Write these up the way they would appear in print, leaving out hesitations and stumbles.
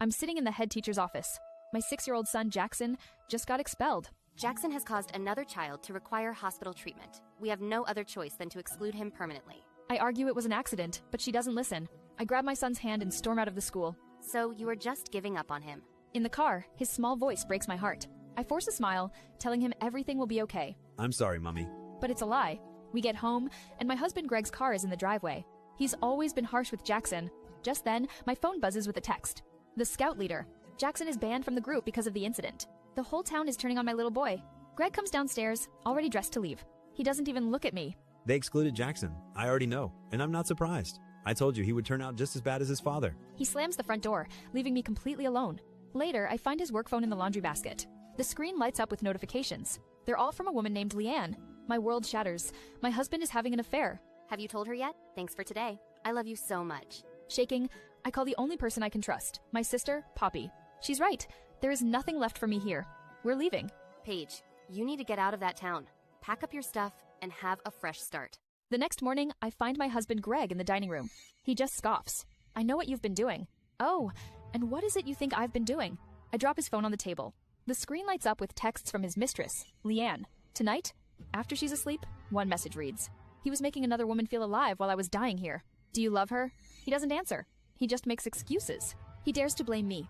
I'm sitting in the head teacher's office. My 6-year-old son, Jackson, just got expelled. Jackson has caused another child to require hospital treatment. We have no other choice than to exclude him permanently. I argue it was an accident, but she doesn't listen. I grab my son's hand and storm out of the school. So you are just giving up on him? In the car, his small voice breaks my heart. I force a smile, telling him everything will be okay. I'm sorry, Mummy. But it's a lie. We get home, and my husband Greg's car is in the driveway. He's always been harsh with Jackson. Just then, my phone buzzes with a text. The scout leader. Jackson is banned from the group because of the incident. The whole town is turning on my little boy. Greg comes downstairs, already dressed to leave. He doesn't even look at me. They excluded Jackson. I already know, and I'm not surprised. I told you he would turn out just as bad as his father. He slams the front door, leaving me completely alone. Later, I find his work phone in the laundry basket. The screen lights up with notifications. They're all from a woman named Leanne. My world shatters. My husband is having an affair. Have you told her yet? Thanks for today. I love you so much. Shaking, I call the only person I can trust, my sister, Poppy. She's right. There is nothing left for me here. We're leaving. Paige, you need to get out of that town. Pack up your stuff and have a fresh start. The next morning, I find my husband Greg in the dining room. He just scoffs. I know what you've been doing. Oh, and what is it you think I've been doing? I drop his phone on the table. The screen lights up with texts from his mistress, Leanne. Tonight, after she's asleep, one message reads, "He was making another woman feel alive while I was dying here. Do you love her?" He doesn't answer. He just makes excuses. He dares to blame me.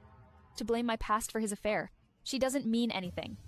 To blame my past for his affair. She doesn't mean anything.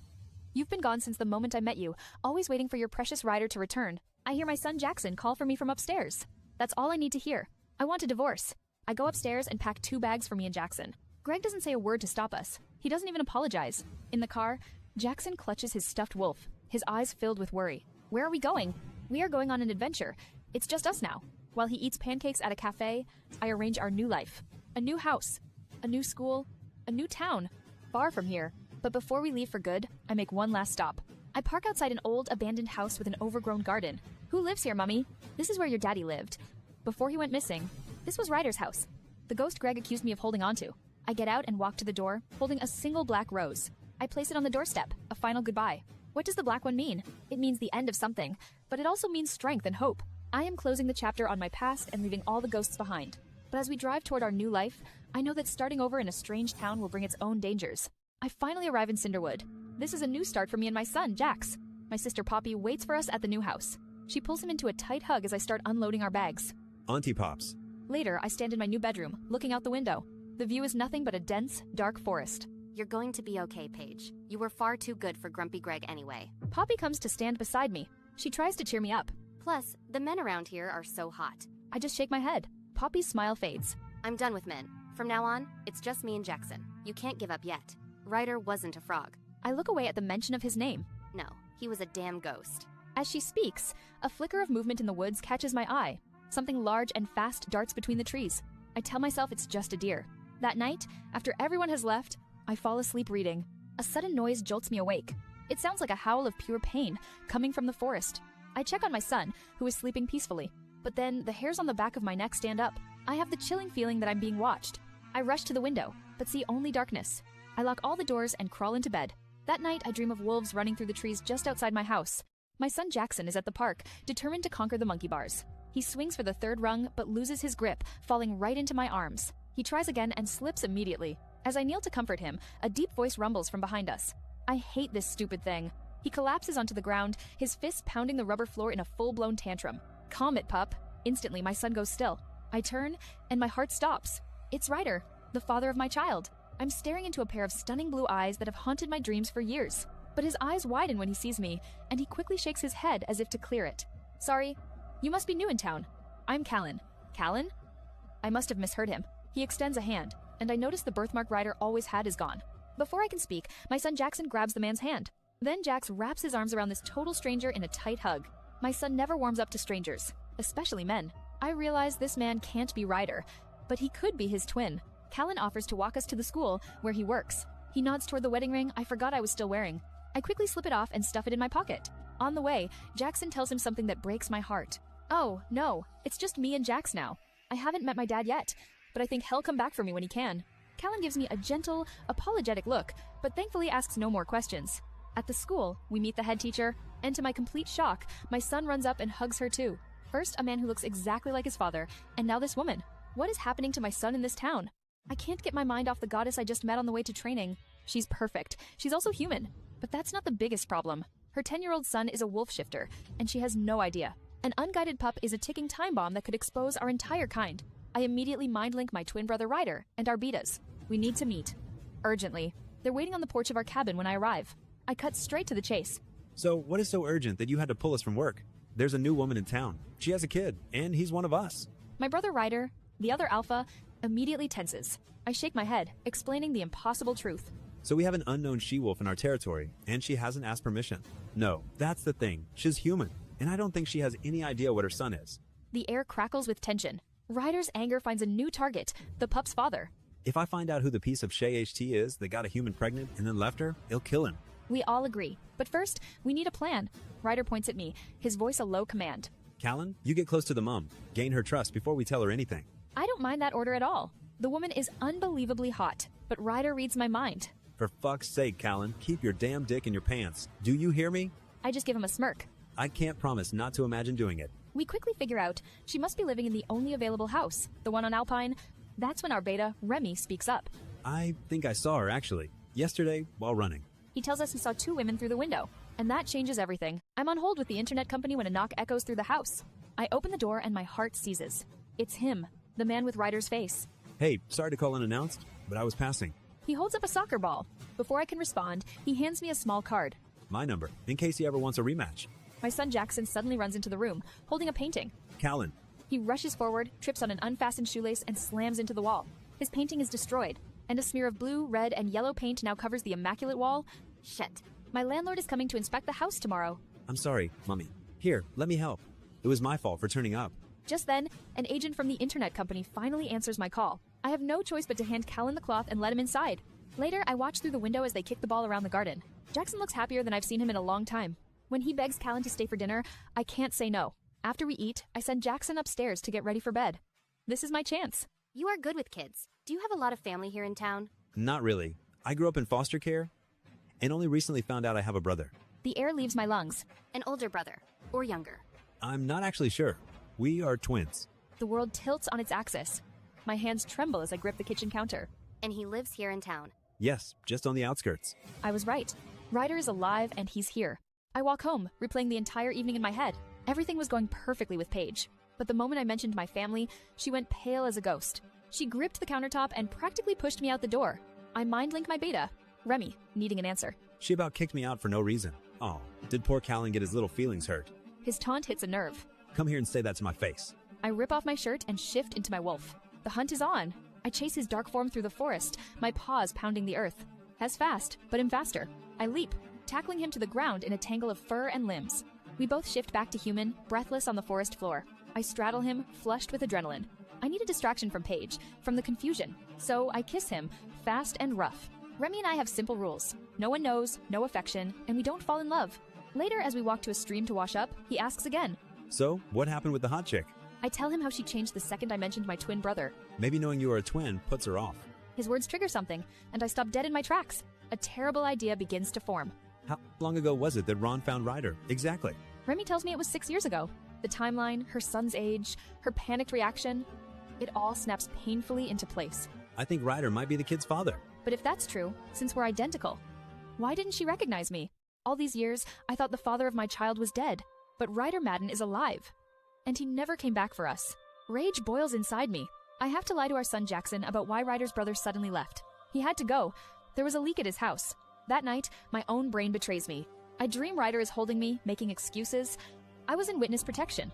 You've been gone since the moment I met you, always waiting for your precious rider to return. I hear my son Jackson call for me from upstairs. That's all I need to hear. I want a divorce. I go upstairs and pack 2 bags for me and Jackson. Greg doesn't say a word to stop us. He doesn't even apologize. In the car, Jackson clutches his stuffed wolf, his eyes filled with worry. Where are we going? We are going on an adventure. It's just us now. While he eats pancakes at a cafe, I arrange our new life. A new house, a new school, a new town, far from here. But before we leave for good, I make one last stop. I park outside an old, abandoned house with an overgrown garden. Who lives here, Mummy? This is where your daddy lived. Before he went missing, this was Ryder's house. The ghost Greg accused me of holding onto. I get out and walk to the door, holding a single black rose. I place it on the doorstep, a final goodbye. What does the black one mean? It means the end of something, but it also means strength and hope. I am closing the chapter on my past and leaving all the ghosts behind. But as we drive toward our new life, I know that starting over in a strange town will bring its own dangers. I finally arrive in Cinderwood. This is a new start for me and my son, Jax. My sister Poppy waits for us at the new house. She pulls him into a tight hug as I start unloading our bags. Auntie Pops. Later, I stand in my new bedroom, looking out the window. The view is nothing but a dense, dark forest. You're going to be okay, Paige. You were far too good for Grumpy Greg anyway. Poppy comes to stand beside me. She tries to cheer me up. Plus, the men around here are so hot. I just shake my head. Poppy's smile fades. I'm done with men. From now on, it's just me and Jackson. You can't give up yet. Ryder wasn't a frog. I look away at the mention of his name. No, he was a damn ghost. As she speaks, a flicker of movement in the woods catches my eye. Something large and fast darts between the trees. I tell myself it's just a deer. That night, after everyone has left, I fall asleep reading. A sudden noise jolts me awake. It sounds like a howl of pure pain coming from the forest. I check on my son, who is sleeping peacefully. But then the hairs on the back of my neck stand up. I have the chilling feeling that I'm being watched. I rush to the window, but see only darkness. I lock all the doors and crawl into bed. That night, I dream of wolves running through the trees just outside my house. My son Jackson is at the park, determined to conquer the monkey bars. He swings for the 3rd rung, but loses his grip, falling right into my arms. He tries again and slips immediately. As I kneel to comfort him, a deep voice rumbles from behind us. I hate this stupid thing. He collapses onto the ground, his fists pounding the rubber floor in a full-blown tantrum. Calm it, pup. Instantly, my son goes still. I turn, and my heart stops. It's Ryder, the father of my child. I'm staring into a pair of stunning blue eyes that have haunted my dreams for years. But his eyes widen when he sees me, and he quickly shakes his head as if to clear it. Sorry, you must be new in town. I'm Callan. Callan? I must have misheard him. He extends a hand, and I notice the birthmark Ryder always had is gone. Before I can speak, my son Jackson grabs the man's hand. Then Jax wraps his arms around this total stranger in a tight hug. My son never warms up to strangers, especially men. I realize this man can't be Ryder, but he could be his twin. Callan offers to walk us to the school where he works. He nods toward the wedding ring I forgot I was still wearing. I quickly slip it off and stuff it in my pocket. On the way, Jackson tells him something that breaks my heart. Oh, no, it's just me and Jax now. I haven't met my dad yet, but I think he'll come back for me when he can. Callan gives me a gentle, apologetic look, but thankfully asks no more questions. At the school, we meet the head teacher, and to my complete shock, my son runs up and hugs her too. First, a man who looks exactly like his father, and now this woman. What is happening to my son in this town? I can't get my mind off the goddess I just met on the way to training. She's perfect. She's also human. But that's not the biggest problem. Her 10-year-old son is a wolf shifter, and she has no idea. An unguided pup is a ticking time bomb that could expose our entire kind. I immediately mind-link my twin brother Ryder and our betas. We need to meet. Urgently. They're waiting on the porch of our cabin when I arrive. I cut straight to the chase. So, what is so urgent that you had to pull us from work? There's a new woman in town. She has a kid, and he's one of us. My brother Ryder, the other alpha, immediately tenses. I shake my head, explaining the impossible truth. So we have an unknown she-wolf in our territory, and she hasn't asked permission. No, that's the thing. She's human, and I don't think she has any idea what her son is. The air crackles with tension. Ryder's anger finds a new target, the pup's father. If I find out who the piece of Shay HT is that got a human pregnant and then left her, he'll kill him. We all agree. But first, we need a plan. Ryder points at me, his voice a low command. Callan, you get close to the mom. Gain her trust before we tell her anything. I don't mind that order at all. The woman is unbelievably hot, but Ryder reads my mind. For fuck's sake, Callan, keep your damn dick in your pants. Do you hear me? I just give him a smirk. I can't promise not to imagine doing it. We quickly figure out she must be living in the only available house, the one on Alpine. That's when our beta, Remy, speaks up. I think I saw her, actually. Yesterday, while running. He tells us he saw two women through the window, and that changes everything. I'm on hold with the internet company when a knock echoes through the house. I open the door and my heart seizes. It's him, the man with Ryder's face. Hey, sorry to call unannounced, but I was passing. He holds up a soccer ball. Before I can respond, he hands me a small card. My number, in case he ever wants a rematch. My son Jackson suddenly runs into the room, holding a painting. Callan. He rushes forward, trips on an unfastened shoelace, and slams into the wall. His painting is destroyed, and a smear of blue, red, and yellow paint now covers the immaculate wall. Shit. My landlord is coming to inspect the house tomorrow. I'm sorry, Mummy. Here, let me help. It was my fault for turning up. Just then, an agent from the internet company finally answers my call. I have no choice but to hand Callan the cloth and let him inside. Later, I watch through the window as they kick the ball around the garden. Jackson looks happier than I've seen him in a long time. When he begs Callan to stay for dinner, I can't say no. After we eat, I send Jackson upstairs to get ready for bed. This is my chance. You are good with kids. Do you have a lot of family here in town? Not really. I grew up in foster care, and only recently found out I have a brother. The air leaves my lungs. An older brother. Or younger. I'm not actually sure. We are twins. The world tilts on its axis. My hands tremble as I grip the kitchen counter. And he lives here in town. Yes, just on the outskirts. I was right. Ryder is alive and he's here. I walk home, replaying the entire evening in my head. Everything was going perfectly with Paige. But the moment I mentioned my family, she went pale as a ghost. She gripped the countertop and practically pushed me out the door. I mind-link my beta, Remy, needing an answer. She about kicked me out for no reason. Oh, did poor Callan get his little feelings hurt? His taunt hits a nerve. Come here and say that to my face. I rip off my shirt and shift into my wolf. The hunt is on. I chase his dark form through the forest, my paws pounding the earth. As fast, but am faster. I leap, tackling him to the ground in a tangle of fur and limbs. We both shift back to human, breathless on the forest floor. I straddle him, flushed with adrenaline. I need a distraction from Paige, from the confusion. So I kiss him, fast and rough. Remy and I have simple rules. No one knows, no affection, and we don't fall in love. Later, as we walk to a stream to wash up, he asks again. So, what happened with the hot chick? I tell him how she changed the second I mentioned my twin brother. Maybe knowing you are a twin puts her off. His words trigger something, and I stop dead in my tracks. A terrible idea begins to form. How long ago was it that Ron found Ryder? Exactly. Remy tells me it was 6 years ago. The timeline, her son's age, her panicked reaction, it all snaps painfully into place. I think Ryder might be the kid's father. But if that's true, since we're identical, why didn't she recognize me? All these years, I thought the father of my child was dead, but Ryder Madden is alive. And he never came back for us. Rage boils inside me. I have to lie to our son Jackson about why Ryder's brother suddenly left. He had to go. There was a leak at his house. That night, my own brain betrays me. I dream Ryder is holding me, making excuses. I was in witness protection.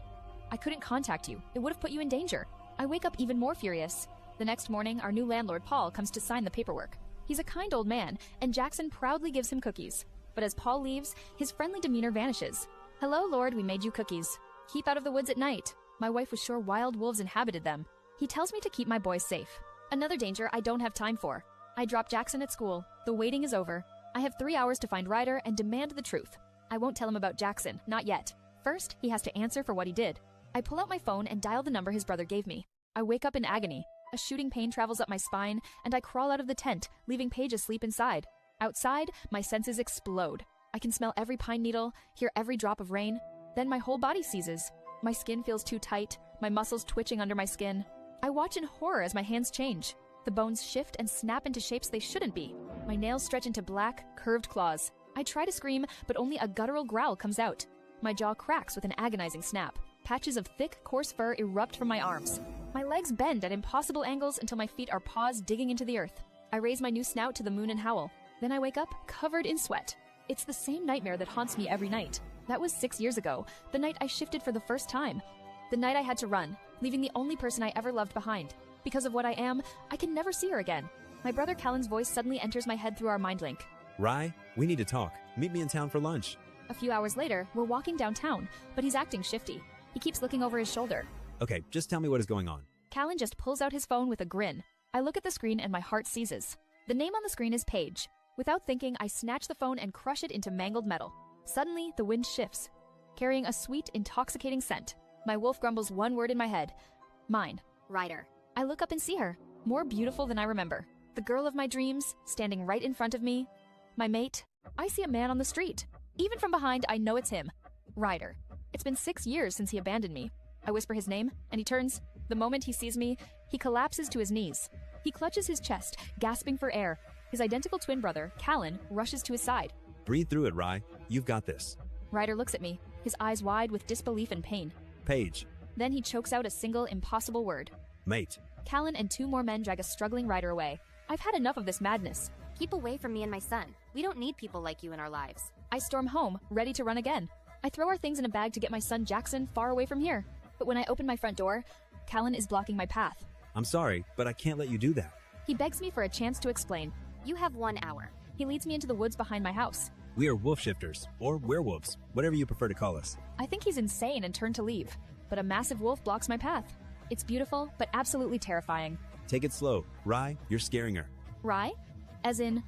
I couldn't contact you. It would have put you in danger. I wake up even more furious. The next morning, our new landlord, Paul, comes to sign the paperwork. He's a kind old man, and Jackson proudly gives him cookies. But as Paul leaves, his friendly demeanor vanishes. Hello, Lord, we made you cookies. Keep out of the woods at night. My wife was sure wild wolves inhabited them. He tells me to keep my boys safe. Another danger I don't have time for. I drop Jackson at school. The waiting is over. I have 3 hours to find Ryder and demand the truth. I won't tell him about Jackson, not yet. First, he has to answer for what he did. I pull out my phone and dial the number his brother gave me. I wake up in agony. A shooting pain travels up my spine, and I crawl out of the tent, leaving Paige asleep inside. Outside, my senses explode. I can smell every pine needle, hear every drop of rain. Then my whole body seizes. My skin feels too tight, my muscles twitching under my skin. I watch in horror as my hands change. The bones shift and snap into shapes they shouldn't be. My nails stretch into black, curved claws. I try to scream, but only a guttural growl comes out. My jaw cracks with an agonizing snap. Patches of thick, coarse fur erupt from my arms. My legs bend at impossible angles until my feet are paws digging into the earth. I raise my new snout to the moon and howl. Then I wake up, covered in sweat. It's the same nightmare that haunts me every night. That was 6 years ago, the night I shifted for the first time. The night I had to run, leaving the only person I ever loved behind. Because of what I am, I can never see her again. My brother Callan's voice suddenly enters my head through our mind link. Rye, we need to talk. Meet me in town for lunch. A few hours later, we're walking downtown, but he's acting shifty. He keeps looking over his shoulder. Okay, just tell me what is going on. Callan just pulls out his phone with a grin. I look at the screen and my heart seizes. The name on the screen is Paige. Without thinking, I snatch the phone and crush it into mangled metal. Suddenly, the wind shifts, carrying a sweet, intoxicating scent. My wolf grumbles one word in my head. Mine. Ryder. I look up and see her, more beautiful than I remember. The girl of my dreams, standing right in front of me. My mate. I see a man on the street. Even from behind, I know it's him. Ryder. It's been 6 years since he abandoned me. I whisper his name, and he turns. The moment he sees me, he collapses to his knees. He clutches his chest, gasping for air. His identical twin brother, Callan, rushes to his side. Breathe through it, Rye. You've got this. Ryder looks at me, his eyes wide with disbelief and pain. Paige. Then he chokes out a single, impossible word. Mate. Callan and 2 more men drag a struggling Ryder away. I've had enough of this madness. Keep away from me and my son. We don't need people like you in our lives. I storm home, ready to run again. I throw our things in a bag to get my son Jackson far away from here. But when I open my front door, Callan is blocking my path. I'm sorry, but I can't let you do that. He begs me for a chance to explain. You have 1 hour. He leads me into the woods behind my house. We are wolf shifters, or werewolves, whatever you prefer to call us. I think he's insane and turn to leave. But a massive wolf blocks my path. It's beautiful, but absolutely terrifying. Take it slow. Rye, you're scaring her. Rye? As in,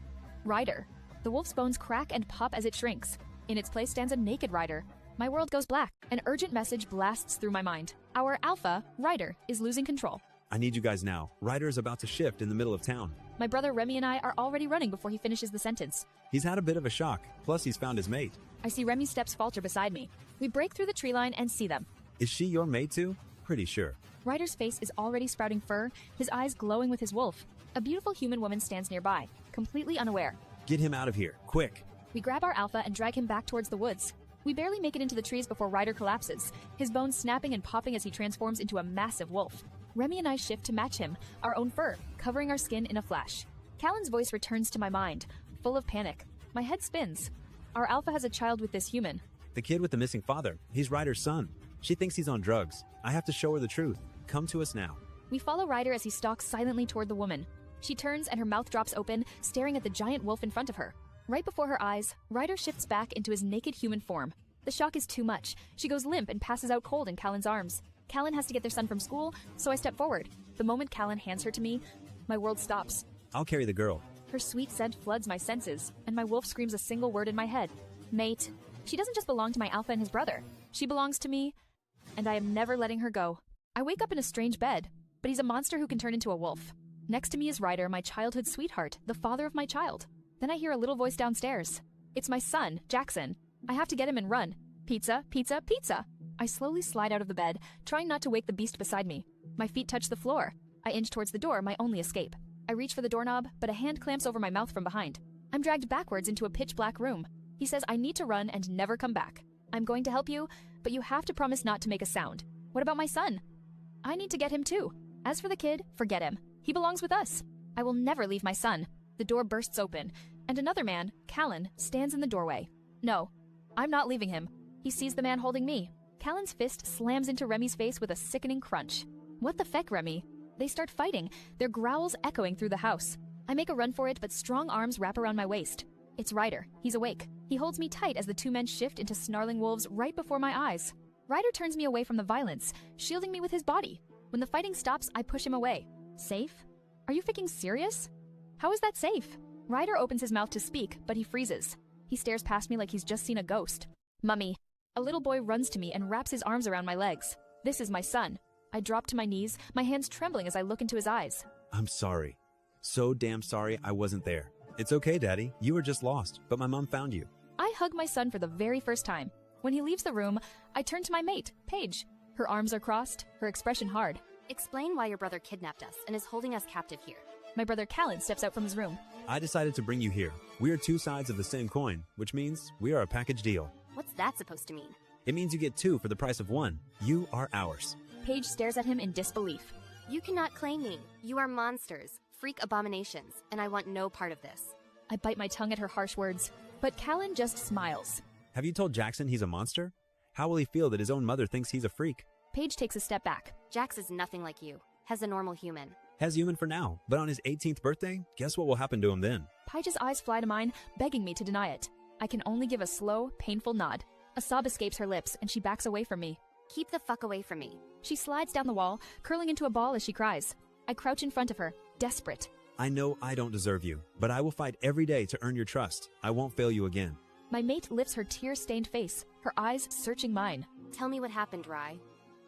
Ryder. The wolf's bones crack and pop as it shrinks. In its place stands a naked Ryder. My world goes black. An urgent message blasts through my mind. Our alpha, Ryder, is losing control. I need you guys now. Ryder is about to shift in the middle of town. My brother Remy and I are already running before he finishes the sentence. He's had a bit of a shock, plus he's found his mate. I see Remy's steps falter beside me. We break through the tree line and see them. Is she your mate too? Pretty sure. Ryder's face is already sprouting fur, his eyes glowing with his wolf. A beautiful human woman stands nearby, completely unaware. Get him out of here, quick. We grab our alpha and drag him back towards the woods. We barely make it into the trees before Ryder collapses, his bones snapping and popping as he transforms into a massive wolf. Remy and I shift to match him, our own fur, covering our skin in a flash. Callan's voice returns to my mind, full of panic. My head spins. Our alpha has a child with this human. The kid with the missing father. He's Ryder's son. She thinks he's on drugs. I have to show her the truth. Come to us now. We follow Ryder as he stalks silently toward the woman. She turns and her mouth drops open, staring at the giant wolf in front of her. Right before her eyes, Ryder shifts back into his naked human form. The shock is too much. She goes limp and passes out cold in Callan's arms. Callan has to get their son from school, so I step forward. The moment Callan hands her to me, my world stops. I'll carry the girl. Her sweet scent floods my senses, and my wolf screams a single word in my head. Mate. She doesn't just belong to my alpha and his brother. She belongs to me, and I am never letting her go. I wake up in a strange bed, but he's a monster who can turn into a wolf. Next to me is Ryder, my childhood sweetheart, the father of my child. Then I hear a little voice downstairs. It's my son, Jackson. I have to get him and run. Pizza, pizza, pizza. I slowly slide out of the bed, trying not to wake the beast beside me. My feet touch the floor. I inch towards the door, my only escape. I reach for the doorknob, but a hand clamps over my mouth from behind. I'm dragged backwards into a pitch-black room. He says I need to run and never come back. I'm going to help you, but you have to promise not to make a sound. What about my son? I need to get him too. As for the kid, forget him. He belongs with us. I will never leave my son. The door bursts open, and another man, Callan, stands in the doorway. No, I'm not leaving him. He sees the man holding me. Callan's fist slams into Remy's face with a sickening crunch. What the feck, Remy? They start fighting, their growls echoing through the house. I make a run for it, but strong arms wrap around my waist. It's Ryder. He's awake. He holds me tight as the 2 men shift into snarling wolves right before my eyes. Ryder turns me away from the violence, shielding me with his body. When the fighting stops, I push him away. Safe? Are you freaking serious? How is that safe? Ryder opens his mouth to speak, but he freezes. He stares past me like he's just seen a ghost. Mummy. A little boy runs to me and wraps his arms around my legs. This is my son. I drop to my knees, my hands trembling as I look into his eyes. I'm sorry. So damn sorry I wasn't there. It's okay, Daddy. You were just lost, but my mom found you. I hug my son for the very first time. When he leaves the room, I turn to my mate, Paige. Her arms are crossed, her expression hard. Explain why your brother kidnapped us and is holding us captive here. My brother Callan steps out from his room. I decided to bring you here. We are two sides of the same coin, which means we are a package deal. What's that supposed to mean? It means you get two for the price of one. You are ours. Paige stares at him in disbelief. You cannot claim me. You are monsters, freak abominations, and I want no part of this. I bite my tongue at her harsh words, but Callan just smiles. Have you told Jackson he's a monster? How will he feel that his own mother thinks he's a freak? Paige takes a step back. Jax is nothing like you, as a normal human. Has human for now, but on his 18th birthday, guess what will happen to him then? Paige's eyes fly to mine, begging me to deny it. I can only give a slow, painful nod. A sob escapes her lips, and she backs away from me. Keep the fuck away from me. She slides down the wall, curling into a ball as she cries. I crouch in front of her, desperate. I know I don't deserve you, but I will fight every day to earn your trust. I won't fail you again. My mate lifts her tear-stained face, her eyes searching mine. Tell me what happened, Rye.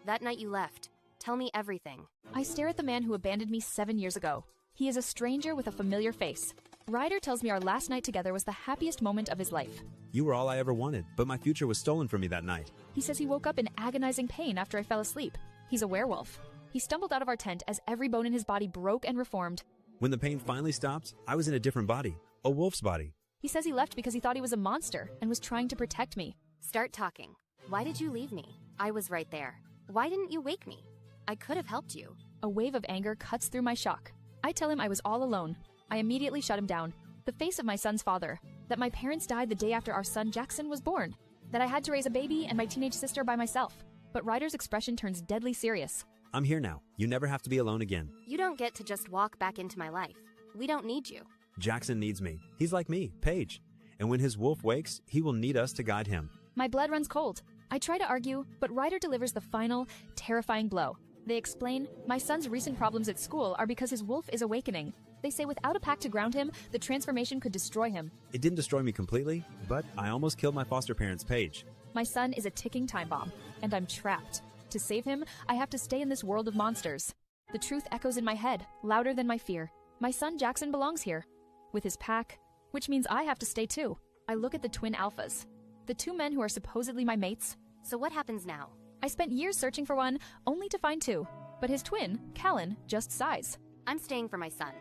That night you left. Tell me everything. I stare at the man who abandoned me 7 years ago. He is a stranger with a familiar face. Ryder tells me our last night together was the happiest moment of his life. You were all I ever wanted, but my future was stolen from me that night. He says he woke up in agonizing pain after I fell asleep. He's a werewolf. He stumbled out of our tent as every bone in his body broke and reformed. When the pain finally stopped, I was in a different body, a wolf's body. He says he left because he thought he was a monster and was trying to protect me. Start talking. Why did you leave me? I was right there. Why didn't you wake me? I could have helped you. A wave of anger cuts through my shock. I tell him I was all alone. I immediately shut him down. The face of my son's father. That my parents died the day after our son Jackson was born. That I had to raise a baby and my teenage sister by myself. But Ryder's expression turns deadly serious. I'm here now. You never have to be alone again. You don't get to just walk back into my life. We don't need you. Jackson needs me. He's like me, Paige. And when his wolf wakes, he will need us to guide him. My blood runs cold. I try to argue, but Ryder delivers the final, terrifying blow. They explain, my son's recent problems at school are because his wolf is awakening. They say without a pack to ground him, the transformation could destroy him. It didn't destroy me completely, but I almost killed my foster parents, Paige. My son is a ticking time bomb, and I'm trapped. To save him, I have to stay in this world of monsters. The truth echoes in my head, louder than my fear. My son Jackson belongs here, with his pack, which means I have to stay too. I look at the twin alphas, the two men who are supposedly my mates. So what happens now? I spent years searching for one, only to find two. But his twin, Callan, just sighs. I'm staying for my son.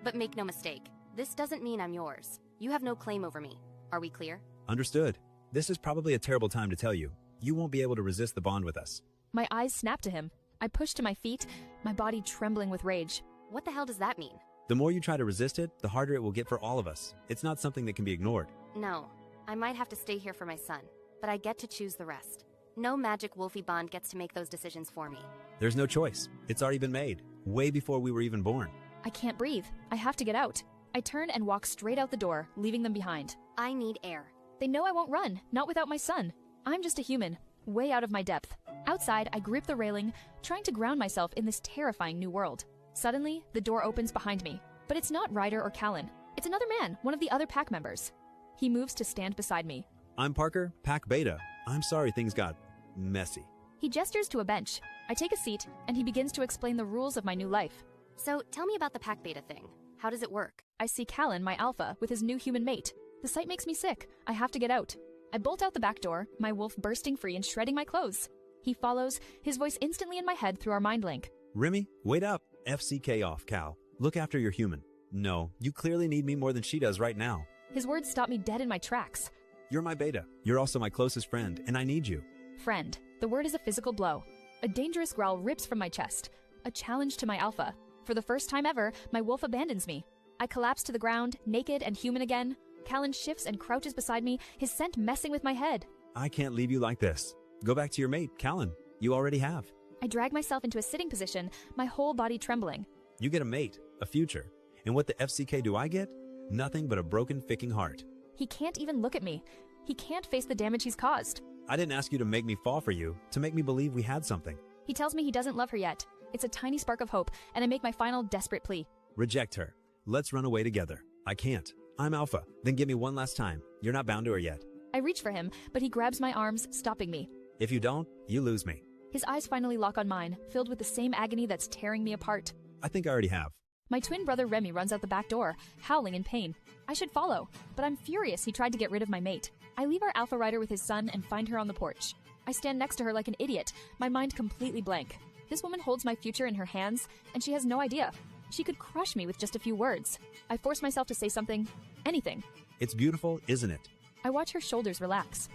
But make no mistake, this doesn't mean I'm yours. You have no claim over me. Are we clear? Understood. This is probably a terrible time to tell you. You won't be able to resist the bond with us. My eyes snap to him. I push to my feet, my body trembling with rage. What the hell does that mean? The more you try to resist it, the harder it will get for all of us. It's not something that can be ignored. No, I might have to stay here for my son, but I get to choose the rest. No magic wolfy bond gets to make those decisions for me. There's no choice. It's already been made, way before we were even born. I can't breathe. I have to get out. I turn and walk straight out the door, leaving them behind. I need air. They know I won't run, not without my son. I'm just a human, way out of my depth. Outside, I grip the railing, trying to ground myself in this terrifying new world. Suddenly, the door opens behind me. But it's not Ryder or Callan. It's another man, one of the other pack members. He moves to stand beside me. I'm Parker, Pack Beta. I'm sorry things got messy. He gestures to a bench. I take a seat, and he begins to explain the rules of my new life. So, tell me about the pack beta thing. How does it work? I see Callan, my alpha, with his new human mate. The sight makes me sick. I have to get out. I bolt out the back door, my wolf bursting free and shredding my clothes. He follows, his voice instantly in my head through our mind link. Remy, wait up. FCK off, Cal. Look after your human. No, you clearly need me more than she does right now. His words stop me dead in my tracks. You're my beta. You're also my closest friend, and I need you. Friend. The word is a physical blow. A dangerous growl rips from my chest. A challenge to my alpha. For the first time ever, my wolf abandons me. I collapse to the ground, naked and human again. Callan shifts and crouches beside me, his scent messing with my head. I can't leave you like this. Go back to your mate, Callan. You already have. I drag myself into a sitting position, my whole body trembling. You get a mate, a future. And what the FCK do I get? Nothing but a broken, ficking heart. He can't even look at me. He can't face the damage he's caused. I didn't ask you to make me fall for you, to make me believe we had something. He tells me he doesn't love her yet. It's a tiny spark of hope, and I make my final desperate plea. Reject her. Let's run away together. I can't. I'm Alpha. Then give me one last time. You're not bound to her yet. I reach for him, but he grabs my arms, stopping me. If you don't, you lose me. His eyes finally lock on mine, filled with the same agony that's tearing me apart. I think I already have. My twin brother Remy runs out the back door, howling in pain. I should follow, but I'm furious he tried to get rid of my mate. I leave our Alpha Rider with his son and find her on the porch. I stand next to her like an idiot, my mind completely blank. This woman holds my future in her hands, and she has no idea. She could crush me with just a few words. I force myself to say something, anything. It's beautiful, isn't it? I watch her shoulders relax.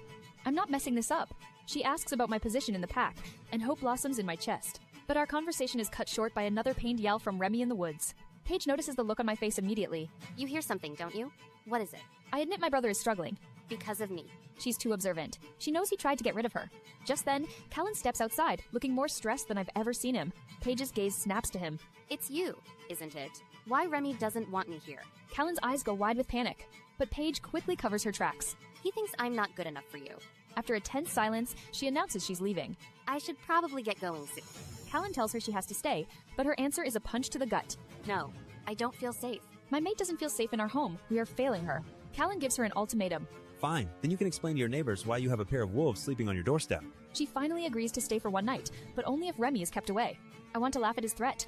I'm not messing this up. She asks about my position in the pack, and hope blossoms in my chest. But our conversation is cut short by another pained yell from Remy in the woods. Paige notices the look on my face immediately. You hear something, don't you? What is it? I admit my brother is struggling. Because of me. She's too observant. She knows he tried to get rid of her. Just then, Callan steps outside, looking more stressed than I've ever seen him. Paige's gaze snaps to him. It's you, isn't it? Why Remy doesn't want me here. Callan's eyes go wide with panic, but Paige quickly covers her tracks. He thinks I'm not good enough for you. After a tense silence, she announces she's leaving. I should probably get going soon. Callan tells her she has to stay, but her answer is a punch to the gut. No, I don't feel safe. My mate doesn't feel safe in our home. We are failing her. Callan gives her an ultimatum. Fine, then you can explain to your neighbors why you have a pair of wolves sleeping on your doorstep. She finally agrees to stay for one night, but only if Remy is kept away. I want to laugh at his threat.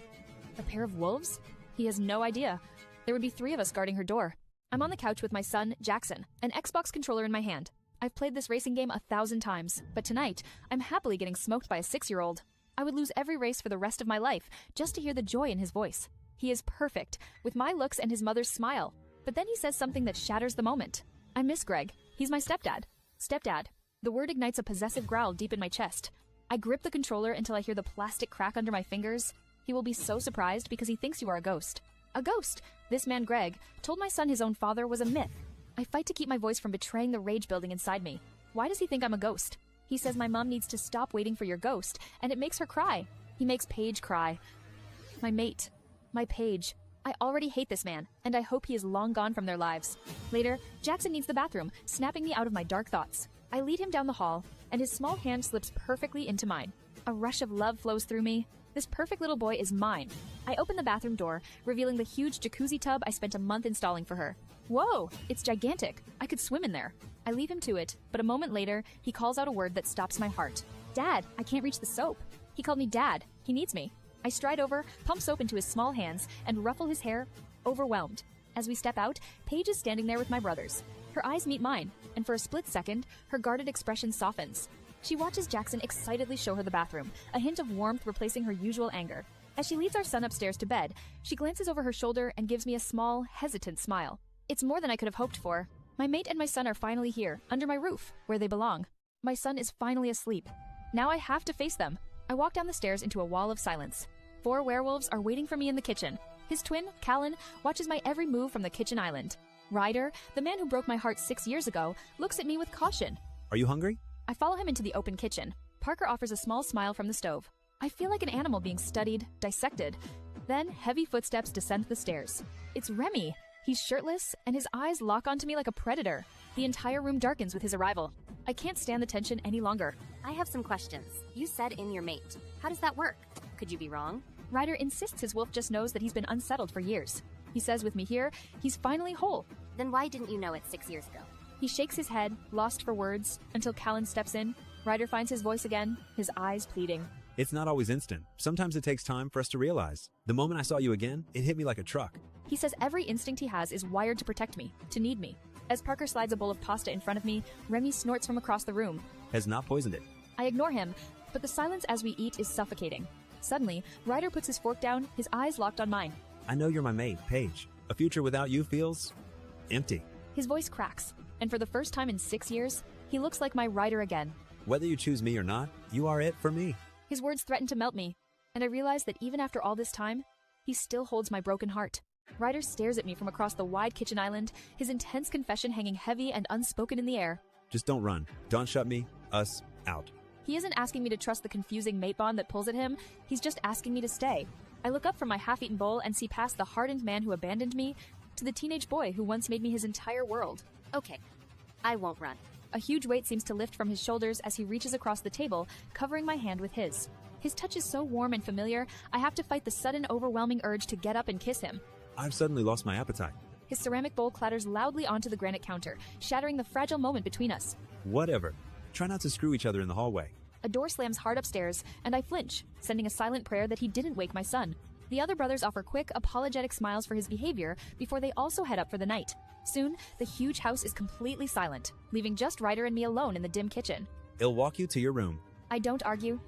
A pair of wolves? He has no idea. There would be 3 of us guarding her door. I'm on the couch with my son, Jackson, an Xbox controller in my hand. I've played this racing game 1,000 times, but tonight, I'm happily getting smoked by a 6-year-old. I would lose every race for the rest of my life just to hear the joy in his voice. He is perfect, with my looks and his mother's smile. But then he says something that shatters the moment. I miss Greg. He's my stepdad. Stepdad. The word ignites a possessive growl deep in my chest. I grip the controller until I hear the plastic crack under my fingers. He will be so surprised because he thinks you are a ghost. A ghost! This man, Greg, told my son his own father was a myth. I fight to keep my voice from betraying the rage building inside me. Why does he think I'm a ghost? He says my mom needs to stop waiting for your ghost, and it makes her cry. He makes Paige cry. My mate. My Paige. I already hate this man, and I hope he is long gone from their lives. Later, Jackson needs the bathroom, snapping me out of my dark thoughts. I lead him down the hall, and his small hand slips perfectly into mine. A rush of love flows through me. This perfect little boy is mine. I open the bathroom door, revealing the huge jacuzzi tub I spent a month installing for her. Whoa, it's gigantic. I could swim in there. I leave him to it, but a moment later, he calls out a word that stops my heart. Dad, I can't reach the soap. He called me Dad. He needs me. I stride over, pump soap into his small hands, and ruffle his hair, overwhelmed. As we step out, Paige is standing there with my brothers. Her eyes meet mine, and for a split second, her guarded expression softens. She watches Jackson excitedly show her the bathroom, a hint of warmth replacing her usual anger. As she leads our son upstairs to bed, she glances over her shoulder and gives me a small, hesitant smile. It's more than I could have hoped for. My mate and my son are finally here, under my roof, where they belong. My son is finally asleep. Now I have to face them. I walk down the stairs into a wall of silence. 4 werewolves are waiting for me in the kitchen. His twin, Callan, watches my every move from the kitchen island. Ryder, the man who broke my heart 6 years ago, looks at me with caution. Are you hungry? I follow him into the open kitchen. Parker offers a small smile from the stove. I feel like an animal being studied, dissected. Then heavy footsteps descend the stairs. It's Remy. He's shirtless, and his eyes lock onto me like a predator. The entire room darkens with his arrival. I can't stand the tension any longer. I have some questions. You said in your mate. How does that work? Could you be wrong? Ryder insists his wolf just knows that he's been unsettled for years. He says with me here, he's finally whole. Then why didn't you know it 6 years ago? He shakes his head, lost for words, until Callan steps in. Ryder finds his voice again, his eyes pleading. It's not always instant. Sometimes it takes time for us to realize. The moment I saw you again, it hit me like a truck. He says every instinct he has is wired to protect me, to need me. As Parker slides a bowl of pasta in front of me, Remy snorts from across the room. Has not poisoned it. I ignore him, but the silence as we eat is suffocating. Suddenly, Ryder puts his fork down, his eyes locked on mine. I know you're my mate, Paige. A future without you feels empty. His voice cracks, and for the first time in 6 years, he looks like my Ryder again. Whether you choose me or not, you are it for me. His words threaten to melt me, and I realize that even after all this time, he still holds my broken heart. Ryder stares at me from across the wide kitchen island, his intense confession hanging heavy and unspoken in the air. Just don't run. Don't shut me, us, out. He isn't asking me to trust the confusing mate bond that pulls at him, he's just asking me to stay. I look up from my half-eaten bowl and see past the hardened man who abandoned me to the teenage boy who once made me his entire world. Okay, I won't run. A huge weight seems to lift from his shoulders as he reaches across the table, covering my hand with his. His touch is so warm and familiar, I have to fight the sudden overwhelming urge to get up and kiss him. I've suddenly lost my appetite. His ceramic bowl clatters loudly onto the granite counter, shattering the fragile moment between us. Whatever. Try not to screw each other in the hallway. A door slams hard upstairs, and I flinch, sending a silent prayer that he didn't wake my son. The other brothers offer quick, apologetic smiles for his behavior before they also head up for the night. Soon, the huge house is completely silent, leaving just Ryder and me alone in the dim kitchen. He'll walk you to your room. I don't argue.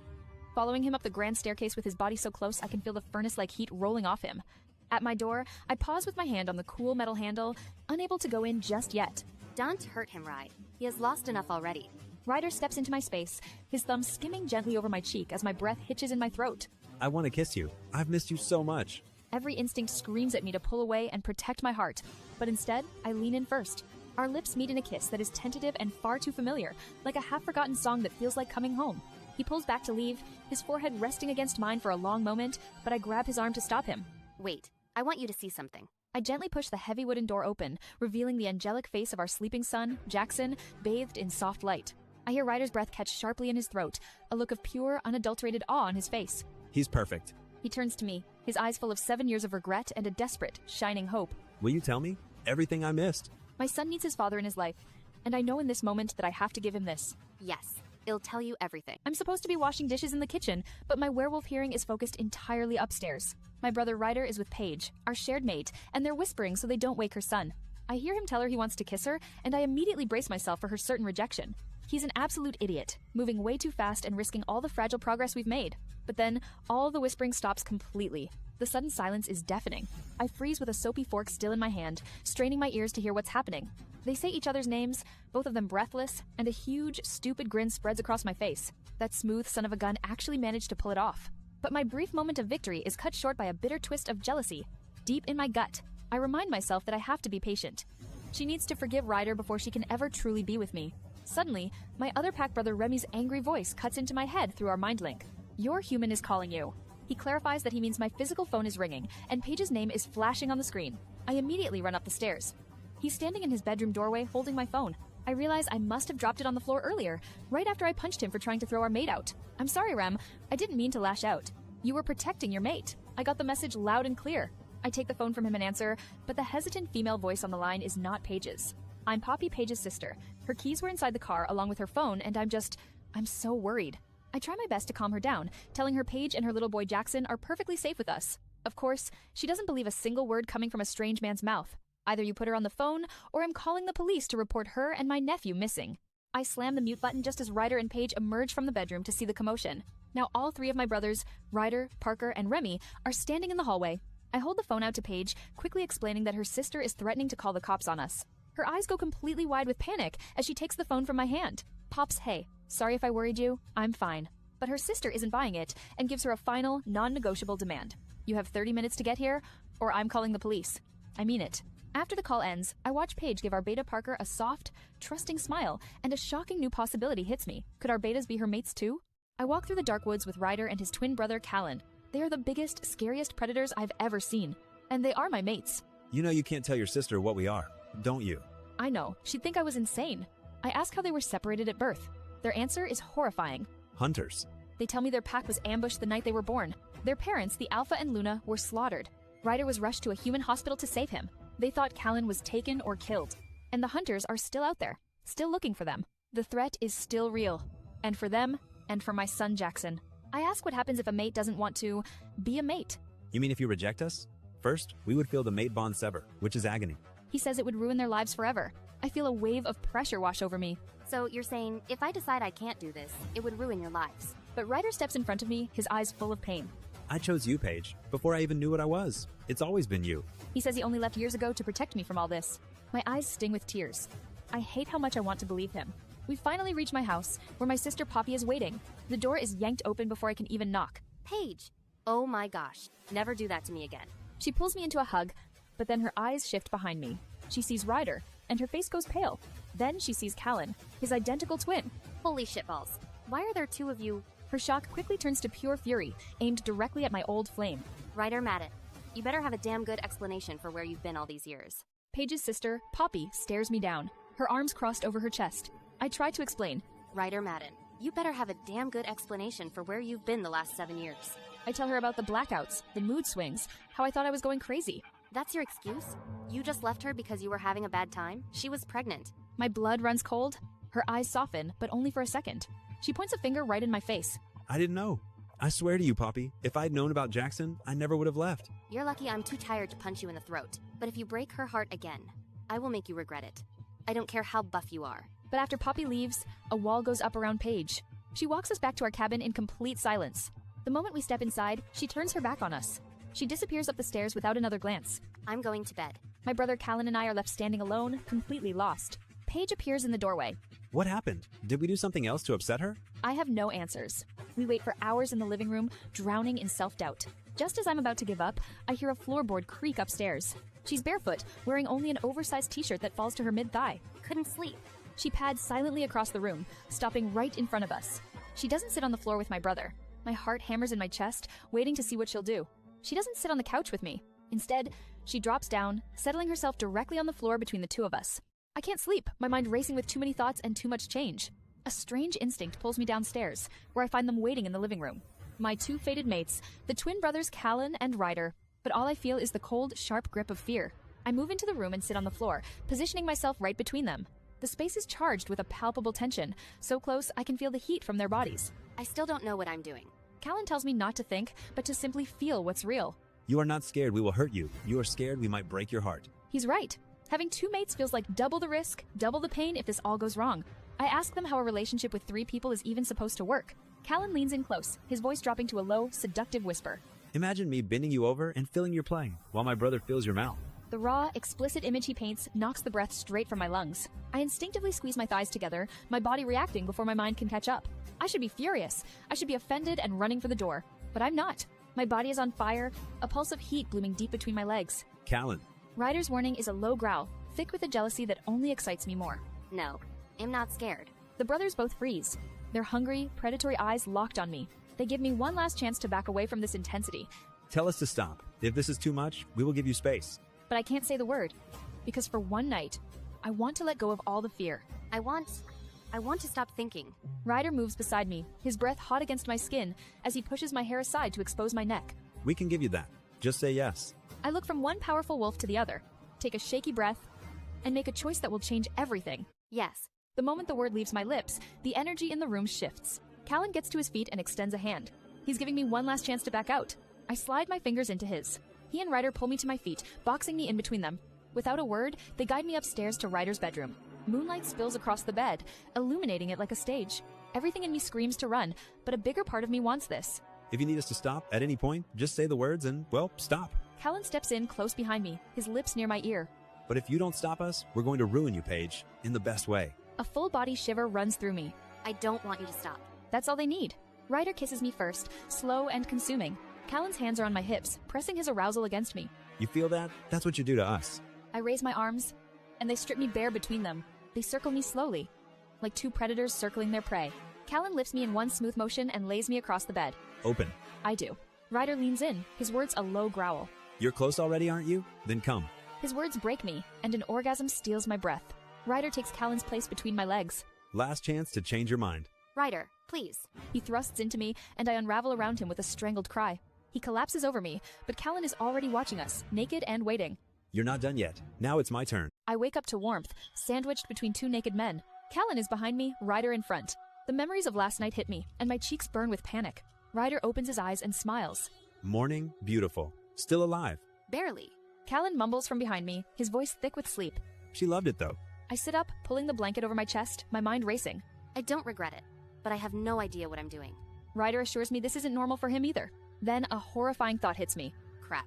Following him up the grand staircase with his body so close I can feel the furnace-like heat rolling off him. At my door, I pause with my hand on the cool metal handle, unable to go in just yet. Don't hurt him, Ride. He has lost enough already. Ryder steps into my space, his thumb skimming gently over my cheek as my breath hitches in my throat. I want to kiss you. I've missed you so much. Every instinct screams at me to pull away and protect my heart, but instead, I lean in first. Our lips meet in a kiss that is tentative and far too familiar, like a half-forgotten song that feels like coming home. He pulls back to leave, his forehead resting against mine for a long moment, but I grab his arm to stop him. Wait, I want you to see something. I gently push the heavy wooden door open, revealing the angelic face of our sleeping son, Jackson, bathed in soft light. I hear Ryder's breath catch sharply in his throat, a look of pure, unadulterated awe on his face. He's perfect. He turns to me, his eyes full of 7 years of regret and a desperate, shining hope. Will you tell me? Everything I missed. My son needs his father in his life, and I know in this moment that I have to give him this. Yes, it'll tell you everything. I'm supposed to be washing dishes in the kitchen, but my werewolf hearing is focused entirely upstairs. My brother Ryder is with Paige, our shared mate, and they're whispering so they don't wake her son. I hear him tell her he wants to kiss her, and I immediately brace myself for her certain rejection. He's an absolute idiot, moving way too fast and risking all the fragile progress we've made. But then, all the whispering stops completely. The sudden silence is deafening. I freeze with a soapy fork still in my hand, straining my ears to hear what's happening. They say each other's names, both of them breathless, and a huge, stupid grin spreads across my face. That smooth son of a gun actually managed to pull it off. But my brief moment of victory is cut short by a bitter twist of jealousy. Deep in my gut, I remind myself that I have to be patient. She needs to forgive Ryder before she can ever truly be with me. Suddenly, my other pack brother Remy's angry voice cuts into my head through our mind link. Your human is calling you. He clarifies that he means my physical phone is ringing, and Paige's name is flashing on the screen. I immediately run up the stairs. He's standing in his bedroom doorway holding my phone. I realize I must have dropped it on the floor earlier, right after I punched him for trying to throw our mate out. I'm sorry, Rem. I didn't mean to lash out. You were protecting your mate. I got the message loud and clear. I take the phone from him and answer, but the hesitant female voice on the line is not Paige's. I'm Poppy, Paige's sister. Her keys were inside the car along with her phone, and I'm so worried. I try my best to calm her down, telling her Paige and her little boy Jackson are perfectly safe with us. Of course, she doesn't believe a single word coming from a strange man's mouth. Either you put her on the phone, or I'm calling the police to report her and my nephew missing. I slam the mute button just as Ryder and Paige emerge from the bedroom to see the commotion. Now all three of my brothers, Ryder, Parker, and Remy, are standing in the hallway. I hold the phone out to Paige, quickly explaining that her sister is threatening to call the cops on us. Her eyes go completely wide with panic as she takes the phone from my hand. Pops, hey, sorry if I worried you, I'm fine. But her sister isn't buying it and gives her a final, non-negotiable demand. You have 30 minutes to get here, or I'm calling the police. I mean it. After the call ends, I watch Paige give our beta Parker a soft, trusting smile, and a shocking new possibility hits me. Could our betas be her mates too? I walk through the dark woods with Ryder and his twin brother Callan. They are the biggest, scariest predators I've ever seen. And they are my mates. You know you can't tell your sister what we are, don't you? I know. She'd think I was insane. I ask how they were separated at birth. Their answer is horrifying. Hunters. They tell me their pack was ambushed the night they were born. Their parents, the Alpha and Luna, were slaughtered. Ryder was rushed to a human hospital to save him. They thought Callan was taken or killed. And the hunters are still out there, still looking for them. The threat is still real. And for them, and for my son Jackson. I ask what happens if a mate doesn't want to be a mate. You mean if you reject us? First, we would feel the mate bond sever, which is agony. He says it would ruin their lives forever. I feel a wave of pressure wash over me. So you're saying, if I decide I can't do this, it would ruin your lives. But Ryder steps in front of me, his eyes full of pain. I chose you, Paige, before I even knew what I was. It's always been you. He says he only left years ago to protect me from all this. My eyes sting with tears. I hate how much I want to believe him. We finally reach my house, where my sister Poppy is waiting. The door is yanked open before I can even knock. Paige! Oh my gosh, never do that to me again. She pulls me into a hug, but then her eyes shift behind me. She sees Ryder, and her face goes pale. Then she sees Callan, his identical twin. Holy shitballs. Why are there two of you? Her shock quickly turns to pure fury, aimed directly at my old flame. Ryder Madden, you better have a damn good explanation for where you've been all these years. Paige's sister, Poppy, stares me down, her arms crossed over her chest. I try to explain. Ryder Madden, you better have a damn good explanation for where you've been the last 7 years. I tell her about the blackouts, the mood swings, how I thought I was going crazy. That's your excuse? You just left her because you were having a bad time? She was pregnant. My blood runs cold. Her eyes soften, but only for a second. She points a finger right in my face. I didn't know. I swear to you, Poppy, if I'd known about Jackson, I never would have left. You're lucky I'm too tired to punch you in the throat. But if you break her heart again, I will make you regret it. I don't care how buff you are. But after Poppy leaves, a wall goes up around Paige. She walks us back to our cabin in complete silence. The moment we step inside, she turns her back on us. She disappears up the stairs without another glance. I'm going to bed. My brother Callan and I are left standing alone, completely lost. Paige appears in the doorway. What happened? Did we do something else to upset her? I have no answers. We wait for hours in the living room, drowning in self-doubt. Just as I'm about to give up, I hear a floorboard creak upstairs. She's barefoot, wearing only an oversized t-shirt that falls to her mid-thigh. Couldn't sleep. She pads silently across the room, stopping right in front of us. She doesn't sit on the floor with my brother. My heart hammers in my chest, waiting to see what she'll do. She doesn't sit on the couch with me. Instead, she drops down, settling herself directly on the floor between the two of us. I can't sleep, my mind racing with too many thoughts and too much change. A strange instinct pulls me downstairs, where I find them waiting in the living room. My two fated mates, the twin brothers Callan and Ryder, but all I feel is the cold, sharp grip of fear. I move into the room and sit on the floor, positioning myself right between them. The space is charged with a palpable tension, so close I can feel the heat from their bodies. I still don't know what I'm doing. Callan tells me not to think, but to simply feel what's real. You are not scared we will hurt you. You are scared we might break your heart. He's right. Having two mates feels like double the risk, double the pain if this all goes wrong. I ask them how a relationship with three people is even supposed to work. Callan leans in close, his voice dropping to a low, seductive whisper. Imagine me bending you over and filling your play, while my brother fills your mouth. The raw, explicit image he paints knocks the breath straight from my lungs. I instinctively squeeze my thighs together, my body reacting before my mind can catch up. I should be furious. I should be offended and running for the door. But I'm not. My body is on fire, a pulse of heat blooming deep between my legs. Callan. Ryder's warning is a low growl, thick with a jealousy that only excites me more. No, I'm not scared. The brothers both freeze, their hungry, predatory eyes locked on me. They give me one last chance to back away from this intensity. Tell us to stop. If this is too much, we will give you space. But I can't say the word, because for one night, I want to let go of all the fear. I want to stop thinking. Ryder moves beside me, his breath hot against my skin as he pushes my hair aside to expose my neck. We can give you that. Just say yes. I look from one powerful wolf to the other, take a shaky breath, and make a choice that will change everything. Yes. The moment the word leaves my lips, the energy in the room shifts. Callan gets to his feet and extends a hand. He's giving me one last chance to back out. I slide my fingers into his. He and Ryder pull me to my feet, boxing me in between them. Without a word, they guide me upstairs to Ryder's bedroom. Moonlight spills across the bed, illuminating it like a stage. Everything in me screams to run, but a bigger part of me wants this. If you need us to stop at any point, just say the words and, well, stop. Callan steps in close behind me, his lips near my ear. But if you don't stop us, we're going to ruin you, Paige, in the best way. A full body shiver runs through me. I don't want you to stop. That's all they need. Ryder kisses me first, slow and consuming. Callan's hands are on my hips, pressing his arousal against me. You feel that? That's what you do to us. I raise my arms, and they strip me bare between them. They circle me slowly, like two predators circling their prey. Callan lifts me in one smooth motion and lays me across the bed. Open. I do. Ryder leans in, his words a low growl. You're close already, aren't you? Then come. His words break me, and an orgasm steals my breath. Ryder takes Callan's place between my legs. Last chance to change your mind. Ryder, please. He thrusts into me, and I unravel around him with a strangled cry. He collapses over me, but Callan is already watching us, naked and waiting. You're not done yet. Now it's my turn. I wake up to warmth, sandwiched between two naked men. Callan is behind me, Ryder in front. The memories of last night hit me, and my cheeks burn with panic. Ryder opens his eyes and smiles. Morning, beautiful. Still alive. Barely. Callan mumbles from behind me, his voice thick with sleep. She loved it, though. I sit up, pulling the blanket over my chest, my mind racing. I don't regret it, but I have no idea what I'm doing. Ryder assures me this isn't normal for him either. Then a horrifying thought hits me. Crap.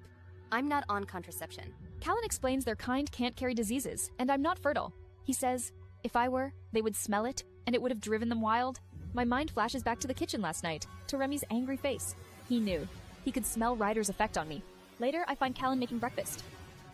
I'm not on contraception. Callan explains their kind can't carry diseases, and I'm not fertile. He says, if I were, they would smell it, and it would have driven them wild. My mind flashes back to the kitchen last night, to Remy's angry face. He knew. He could smell Ryder's effect on me. Later, I find Callan making breakfast,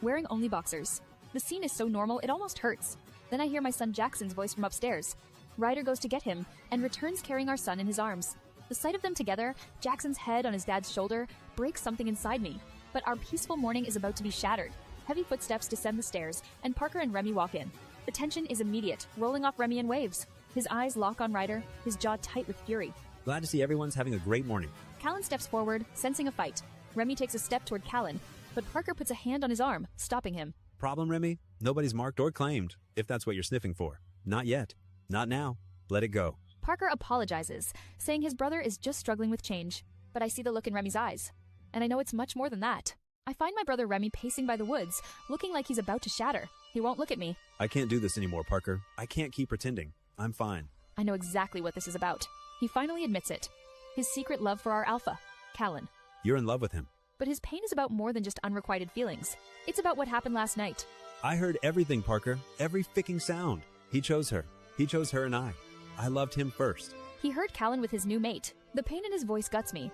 wearing only boxers. The scene is so normal, it almost hurts. Then I hear my son Jackson's voice from upstairs. Ryder goes to get him, and returns carrying our son in his arms. The sight of them together, Jackson's head on his dad's shoulder, breaks something inside me. But our peaceful morning is about to be shattered. Heavy footsteps descend the stairs, and Parker and Remy walk in. The tension is immediate, rolling off Remy in waves. His eyes lock on Ryder, his jaw tight with fury. Glad to see everyone's having a great morning. Callan steps forward, sensing a fight. Remy takes a step toward Callan, but Parker puts a hand on his arm, stopping him. Problem, Remy? Nobody's marked or claimed, if that's what you're sniffing for. Not yet. Not now. Let it go. Parker apologizes, saying his brother is just struggling with change. But I see the look in Remy's eyes, and I know it's much more than that. I find my brother Remy pacing by the woods, looking like he's about to shatter. He won't look at me. I can't do this anymore, Parker. I can't keep pretending. I'm fine. I know exactly what this is about. He finally admits it. His secret love for our alpha, Callan. You're in love with him. But his pain is about more than just unrequited feelings. It's about what happened last night. I heard everything, Parker. Every ficking sound. He chose her. He chose her and I. I loved him first. He heard Callan with his new mate. The pain in his voice guts me.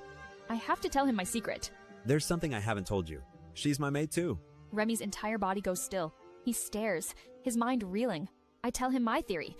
I have to tell him my secret. There's something I haven't told you. She's my mate too. Remy's entire body goes still. He stares, his mind reeling. I tell him my theory,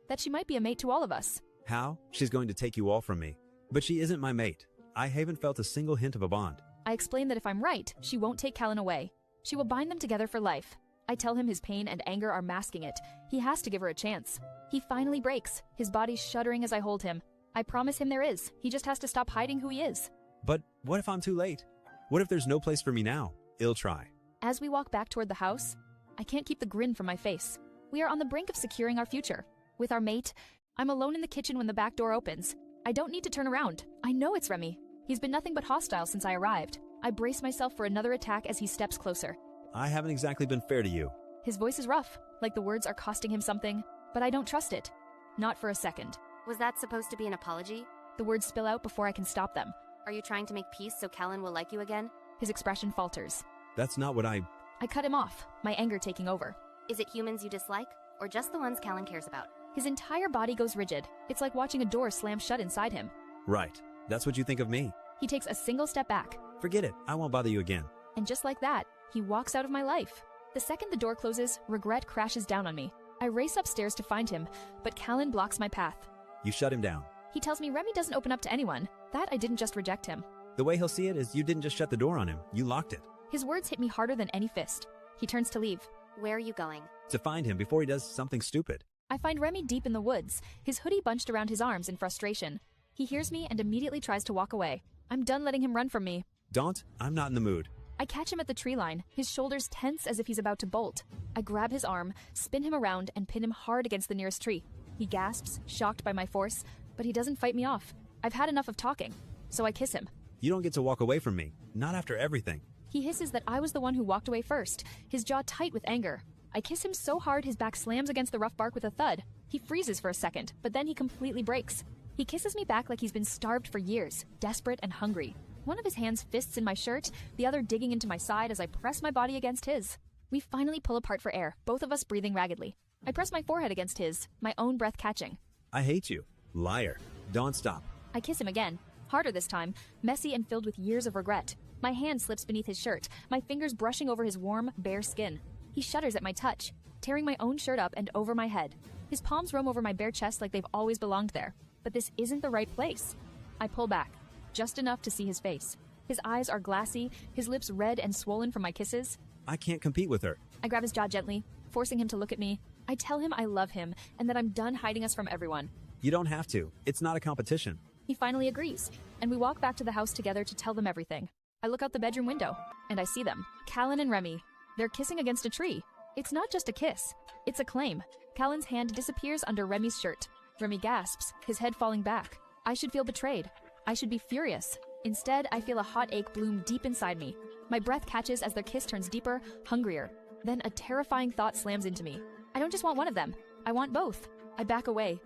that she might be a mate to all of us. How? She's going to take you all from me. But she isn't my mate. I haven't felt a single hint of a bond. I explain that if I'm right, she won't take Callan away. She will bind them together for life. I tell him his pain and anger are masking it. He has to give her a chance. He finally breaks, his body shuddering as I hold him. I promise him there is. He just has to stop hiding who he is. But what if I'm too late? What if there's no place for me now? I'll try. As we walk back toward the house, I can't keep the grin from my face. We are on the brink of securing our future. With our mate, I'm alone in the kitchen when the back door opens. I don't need to turn around. I know it's Remy. He's been nothing but hostile since I arrived. I brace myself for another attack as he steps closer. I haven't exactly been fair to you. His voice is rough, like the words are costing him something, but I don't trust it. Not for a second. Was that supposed to be an apology? The words spill out before I can stop them. Are you trying to make peace so Callan will like you again? His expression falters. That's not what I cut him off, my anger taking over. Is it humans you dislike, or just the ones Callan cares about? His entire body goes rigid. It's like watching a door slam shut inside him. Right. That's what you think of me. He takes a single step back. Forget it. I won't bother you again. And just like that, he walks out of my life. The second the door closes, regret crashes down on me. I race upstairs to find him, but Callan blocks my path. You shut him down. He tells me Remy doesn't open up to anyone. That I didn't just reject him. The way he'll see it is you didn't just shut the door on him. You locked it. His words hit me harder than any fist. He turns to leave. Where are you going? To find him before he does something stupid. I find Remy deep in the woods, his hoodie bunched around his arms in frustration. He hears me and immediately tries to walk away. I'm done letting him run from me. Don't. I'm not in the mood. I catch him at the tree line, his shoulders tense as if he's about to bolt. I grab his arm, spin him around, and pin him hard against the nearest tree. He gasps, shocked by my force, but he doesn't fight me off. I've had enough of talking, so I kiss him. You don't get to walk away from me. Not after everything. He hisses that I was the one who walked away first, his jaw tight with anger. I kiss him so hard his back slams against the rough bark with a thud. He freezes for a second, but then he completely breaks. He kisses me back like he's been starved for years, desperate and hungry. One of his hands fists in my shirt, the other digging into my side as I press my body against his. We finally pull apart for air, both of us breathing raggedly. I press my forehead against his, my own breath catching. I hate you. Liar. Don't stop. I kiss him again, harder this time, messy and filled with years of regret. My hand slips beneath his shirt, my fingers brushing over his warm, bare skin. He shudders at my touch, tearing my own shirt up and over my head. His palms roam over my bare chest like they've always belonged there. But this isn't the right place. I pull back, just enough to see his face. His eyes are glassy, his lips red and swollen from my kisses. I can't compete with her. I grab his jaw gently, forcing him to look at me. I tell him I love him and that I'm done hiding us from everyone. You don't have to. It's not a competition. He finally agrees, and we walk back to the house together to tell them everything. I look out the bedroom window, and I see them. Callan and Remy. They're kissing against a tree. It's not just a kiss. It's a claim. Callan's hand disappears under Remy's shirt. Remy gasps, his head falling back. I should feel betrayed. I should be furious. Instead, I feel a hot ache bloom deep inside me. My breath catches as their kiss turns deeper, hungrier. Then a terrifying thought slams into me. I don't just want one of them. I want both. I back away,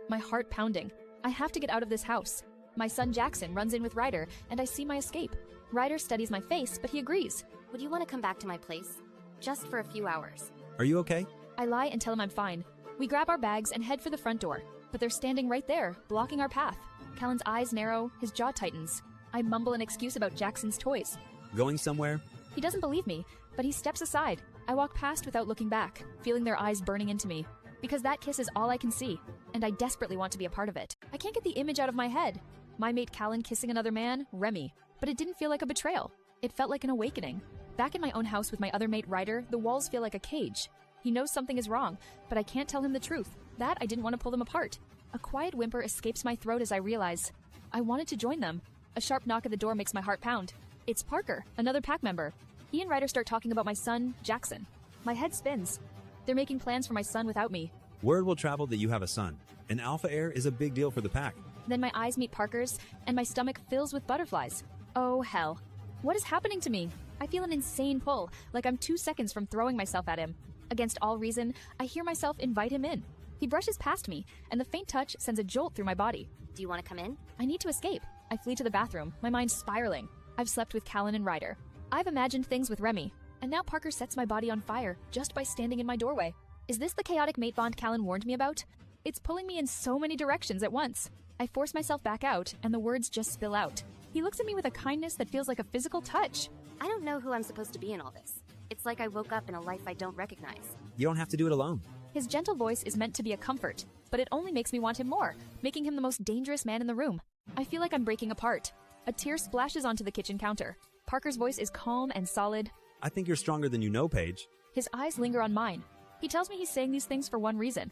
my heart pounding. I have to get out of this house. My son Jackson runs in with Ryder, and I see my escape. Ryder studies my face, but he agrees. Would you want to come back to my place? Just for a few hours. Are you okay? I lie and tell him I'm fine. We grab our bags and head for the front door, but they're standing right there, blocking our path. Callan's eyes narrow, his jaw tightens. I mumble an excuse about Jackson's toys. Going somewhere? He doesn't believe me, but he steps aside. I walk past without looking back, feeling their eyes burning into me. Because that kiss is all I can see, and I desperately want to be a part of it. I can't get the image out of my head. My mate Callan kissing another man, Remy. But it didn't feel like a betrayal. It felt like an awakening. Back in my own house with my other mate Ryder, the walls feel like a cage. He knows something is wrong, but I can't tell him the truth. That I didn't want to pull them apart. A quiet whimper escapes my throat as I realize I wanted to join them. A sharp knock at the door makes my heart pound. It's Parker, another pack member. He and Ryder start talking about my son, Jackson. My head spins. They're making plans for my son without me. Word will travel that you have a son. An alpha heir is a big deal for the pack. Then my eyes meet Parker's, and my stomach fills with butterflies. Oh, hell. What is happening to me? I feel an insane pull, like I'm 2 seconds from throwing myself at him. Against all reason, I hear myself invite him in. He brushes past me, and the faint touch sends a jolt through my body. Do you want to come in? I need to escape. I flee to the bathroom, my mind spiraling. I've slept with Callan and Ryder. I've imagined things with Remy. And now Parker sets my body on fire just by standing in my doorway. Is this the chaotic mate bond Callan warned me about? It's pulling me in so many directions at once. I force myself back out, and the words just spill out. He looks at me with a kindness that feels like a physical touch. I don't know who I'm supposed to be in all this. It's like I woke up in a life I don't recognize. You don't have to do it alone. His gentle voice is meant to be a comfort, but it only makes me want him more, making him the most dangerous man in the room. I feel like I'm breaking apart. A tear splashes onto the kitchen counter. Parker's voice is calm and solid. I think you're stronger than you know, Paige. His eyes linger on mine. He tells me he's saying these things for one reason.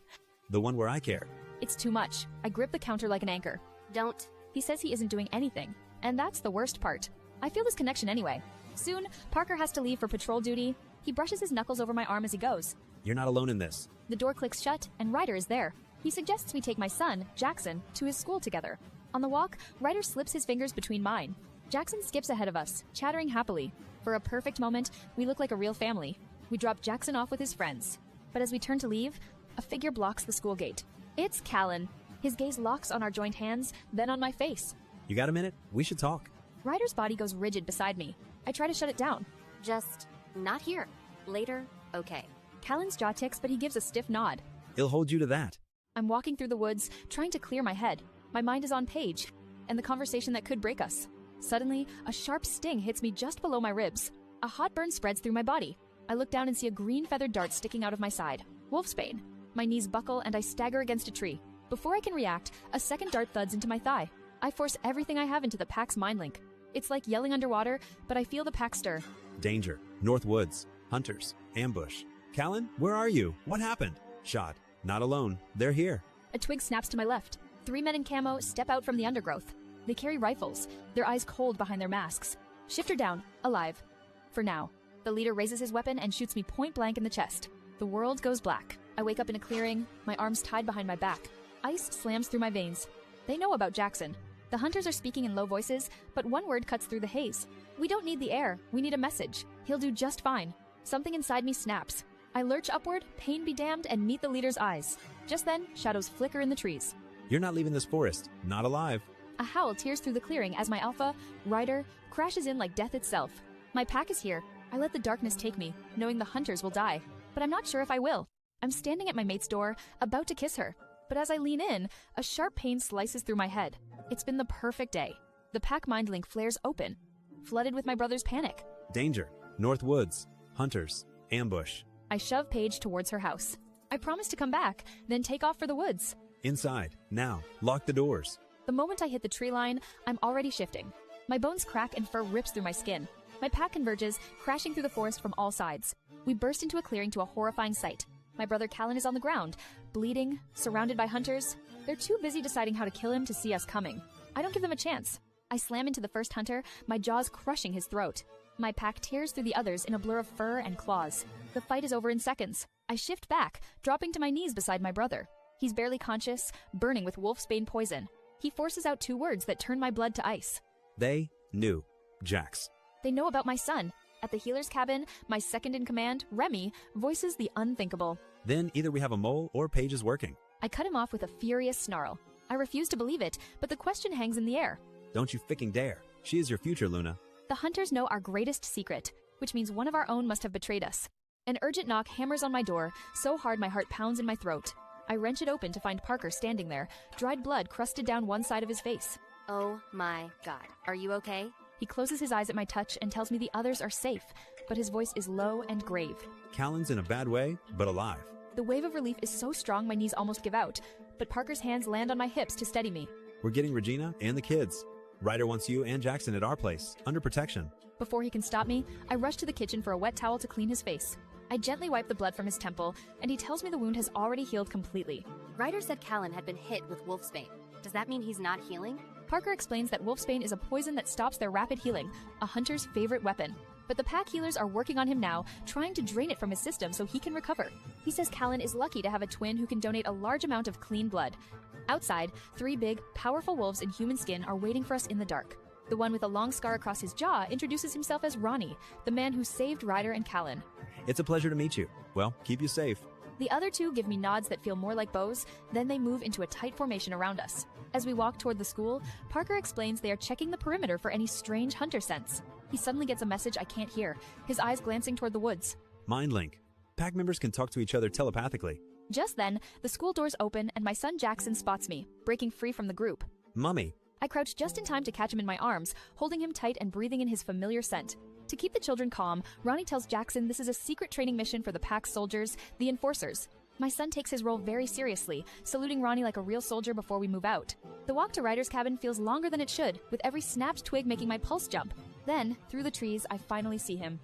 The one where I care. It's too much. I grip the counter like an anchor. Don't. He says he isn't doing anything, and that's the worst part. I feel this connection anyway. Soon, Parker has to leave for patrol duty. He brushes his knuckles over my arm as he goes. You're not alone in this. The door clicks shut, and Ryder is there. He suggests we take my son, Jackson, to his school together. On the walk, Ryder slips his fingers between mine. Jackson skips ahead of us, chattering happily. For a perfect moment, we look like a real family. We drop Jackson off with his friends. But as we turn to leave, a figure blocks the school gate. It's Callan. His gaze locks on our joined hands, then on my face. You got a minute? We should talk. Ryder's body goes rigid beside me. I try to shut it down. Just not here. Later, okay. Callan's jaw ticks, but he gives a stiff nod. He'll hold you to that. I'm walking through the woods, trying to clear my head. My mind is on Paige, and the conversation that could break us. Suddenly, a sharp sting hits me just below my ribs. A hot burn spreads through my body. I look down and see a green feathered dart sticking out of my side. Wolfsbane. My knees buckle and I stagger against a tree. Before I can react, a second dart thuds into my thigh. I force everything I have into the pack's mind link. It's like yelling underwater, but I feel the pack stir. Danger. North Woods. Hunters. Ambush. Callan, where are you? What happened? Shot. Not alone. They're here. A twig snaps to my left. 3 men in camo step out from the undergrowth. They carry rifles, their eyes cold behind their masks. Shifter down, alive. For now. The leader raises his weapon and shoots me point blank in the chest. The world goes black. I wake up in a clearing, my arms tied behind my back. Ice slams through my veins. They know about Jackson. The hunters are speaking in low voices, but one word cuts through the haze. We don't need the air, we need a message. He'll do just fine. Something inside me snaps. I lurch upward, pain be damned, and meet the leader's eyes. Just then, shadows flicker in the trees. You're not leaving this forest. Not alive. A howl tears through the clearing as my alpha, Ryder, crashes in like death itself. My pack is here. I let the darkness take me, knowing the hunters will die. But I'm not sure if I will. I'm standing at my mate's door, about to kiss her. But as I lean in, a sharp pain slices through my head. It's been the perfect day. The pack mind link flares open, flooded with my brother's panic. Danger. North Woods. Hunters. Ambush. I shove Paige towards her house. I promise to come back, then take off for the woods. Inside. Now. Lock the doors. The moment I hit the tree line, I'm already shifting. My bones crack and fur rips through my skin. My pack converges, crashing through the forest from all sides. We burst into a clearing to a horrifying sight. My brother Callan is on the ground, bleeding, surrounded by hunters. They're too busy deciding how to kill him to see us coming. I don't give them a chance. I slam into the first hunter, my jaws crushing his throat. My pack tears through the others in a blur of fur and claws. The fight is over in seconds. I shift back, dropping to my knees beside my brother. He's barely conscious, burning with wolfsbane poison. He forces out 2 words that turn my blood to ice. They knew. Jax. They know about my son. At the healer's cabin, my second in command, Remy, voices the unthinkable. Then either we have a mole or Paige is working. I cut him off with a furious snarl. I refuse to believe it, but the question hangs in the air. Don't you ficking dare. She is your future, Luna. The hunters know our greatest secret, which means one of our own must have betrayed us. An urgent knock hammers on my door, so hard my heart pounds in my throat. I wrench it open to find Parker standing there, dried blood crusted down one side of his face. Oh my god. Are you okay? He closes his eyes at my touch and tells me the others are safe, but his voice is low and grave. Callan's in a bad way, but alive. The wave of relief is so strong my knees almost give out, but Parker's hands land on my hips to steady me. We're getting Regina and the kids. Ryder wants you and Jackson at our place, under protection. Before he can stop me, I rush to the kitchen for a wet towel to clean his face. I gently wipe the blood from his temple, and he tells me the wound has already healed completely. Ryder said Callan had been hit with wolfsbane. Does that mean he's not healing? Parker explains that wolfsbane is a poison that stops their rapid healing, a hunter's favorite weapon. But the pack healers are working on him now, trying to drain it from his system so he can recover. He says Callan is lucky to have a twin who can donate a large amount of clean blood. Outside, 3 big, powerful wolves in human skin are waiting for us in the dark. The one with a long scar across his jaw introduces himself as Ronnie, the man who saved Ryder and Callan. It's a pleasure to meet you. Well, keep you safe. The other two give me nods that feel more like bows, then they move into a tight formation around us. As we walk toward the school, Parker explains they are checking the perimeter for any strange hunter scents. He suddenly gets a message I can't hear, his eyes glancing toward the woods. Mind link. Pack members can talk to each other telepathically. Just then, the school doors open and my son Jackson spots me, breaking free from the group. Mummy. I crouch just in time to catch him in my arms, holding him tight and breathing in his familiar scent. To keep the children calm, Ronnie tells Jackson this is a secret training mission for the Pack's soldiers, the Enforcers. My son takes his role very seriously, saluting Ronnie like a real soldier before we move out. The walk to Ryder's cabin feels longer than it should, with every snapped twig making my pulse jump. Then, through the trees, I finally see him.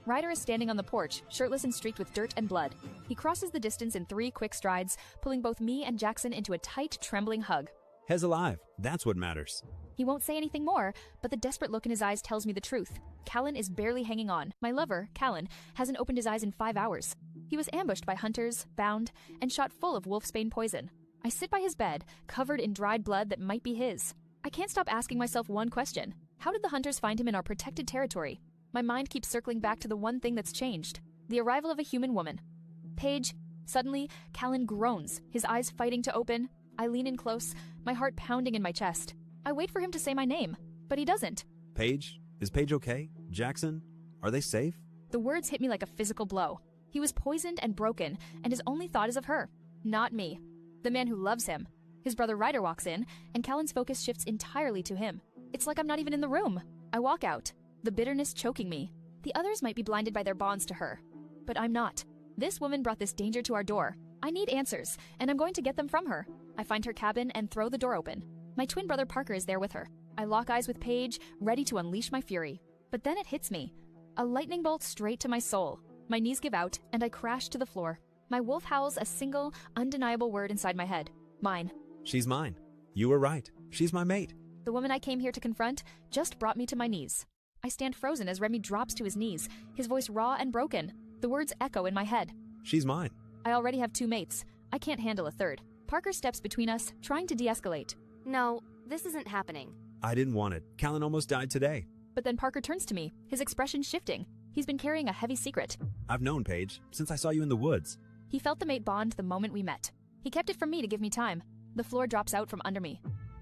Ryder is standing on the porch, shirtless and streaked with dirt and blood. He crosses the distance in 3 quick strides, pulling both me and Jackson into a tight, trembling hug. Hez alive. That's what matters. He won't say anything more, but the desperate look in his eyes tells me the truth. Callan is barely hanging on. My lover, Callan, hasn't opened his eyes in 5 hours. He was ambushed by hunters, bound, and shot full of wolfsbane poison. I sit by his bed, covered in dried blood that might be his. I can't stop asking myself one question. How did the hunters find him in our protected territory? My mind keeps circling back to the one thing that's changed. The arrival of a human woman. Paige. Suddenly, Callan groans, his eyes fighting to open. I lean in close, my heart pounding in my chest. I wait for him to say my name, but he doesn't. Paige? Is Paige okay? Jackson? Are they safe? The words hit me like a physical blow. He was poisoned and broken, and his only thought is of her, not me. The man who loves him. His brother Ryder walks in, and Callan's focus shifts entirely to him. It's like I'm not even in the room. I walk out, the bitterness choking me. The others might be blinded by their bonds to her, but I'm not. This woman brought this danger to our door. I need answers, and I'm going to get them from her. I find her cabin and throw the door open. My twin brother Parker is there with her. I lock eyes with Paige, ready to unleash my fury. But then it hits me. A lightning bolt straight to my soul. My knees give out, and I crash to the floor. My wolf howls a single, undeniable word inside my head. Mine. She's mine. You were right. She's my mate. The woman I came here to confront just brought me to my knees. I stand frozen as Remy drops to his knees, his voice raw and broken. The words echo in my head. She's mine. I already have 2 mates. I can't handle a third. Parker steps between us, trying to de-escalate. No, this isn't happening. I didn't want it. Callan almost died today. But then Parker turns to me, his expression shifting. He's been carrying a heavy secret. I've known Paige since I saw you in the woods. He felt the mate bond the moment we met. He kept it from me to give me time. The floor drops out from under me.